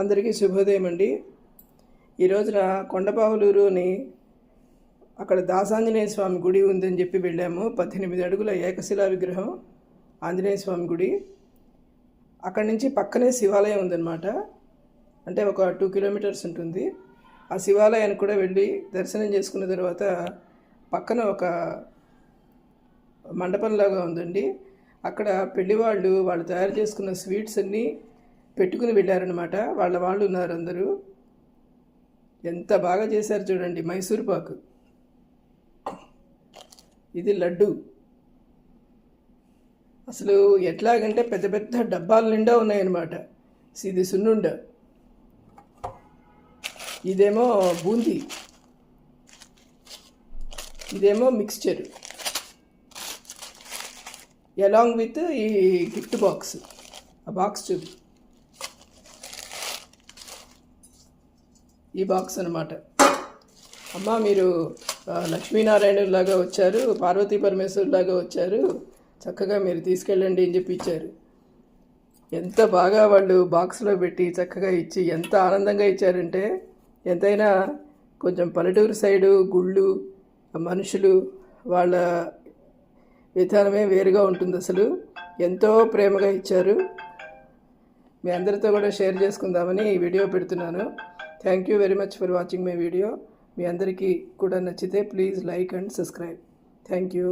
అందరికీ శుభోదయం అండి. ఈ రోజున కొండపావులూరుని అక్కడ దాసాంజనేయ స్వామి గుడి ఉందని చెప్పి వెళ్ళాము. 18 అడుగుల ఏకశిలా విగ్రహం ఆంజనేయ స్వామి గుడి. అక్కడి నుంచి పక్కనే శివాలయం ఉందన్నమాట. అంటే ఒక 2 కిలోమీటర్స్ ఉంటుంది. ఆ శివాలయానికి కూడా వెళ్ళి దర్శనం చేసుకున్న తర్వాత పక్కన ఒక మండపంలాగా ఉందండి. అక్కడ పెళ్లివాళ్ళు వాళ్ళు తయారు చేసుకున్న స్వీట్స్ అన్నీ పెట్టుకుని వెళ్ళారనమాట. వాళ్ళు ఉన్నారు అందరూ. ఎంత బాగా చేశారు చూడండి. మైసూర్ పాకు, ఇది లడ్డు. అసలు ఎట్లాగంటే పెద్ద పెద్ద డబ్బాల నిండా ఉన్నాయన్నమాట. ఇది సున్నుండ, ఇదేమో బూందీ, ఇదేమో మిక్స్చర్, అలాంగ్ విత్ ఈ గిఫ్ట్ బాక్స్. ఆ బాక్స్ చూపి, ఈ బాక్స్ అనమాట. అమ్మ మీరు లక్ష్మీనారాయణులాగా వచ్చారు, పార్వతీ పరమేశ్వరులాగా వచ్చారు, చక్కగా మీరు తీసుకెళ్ళండి అని చెప్పి ఇచ్చారు. ఎంత బాగా వాళ్ళు బాక్స్లో పెట్టి చక్కగా ఇచ్చి ఎంత ఆనందంగా ఇచ్చారంటే, ఎంతైనా కొంచెం పల్లెటూరు సైడు గుళ్ళు మనుషులు వాళ్ళ విధానమే వేరుగా ఉంటుంది. అసలు ఎంతో ప్రేమగా ఇచ్చారు. మీ అందరితో కూడా షేర్ చేసుకుందామని ఈ వీడియో పెడుతున్నాను. Thank you very much for watching my video. మీ అందరికీ కూడా నచ్చితే please like and subscribe. Thank you.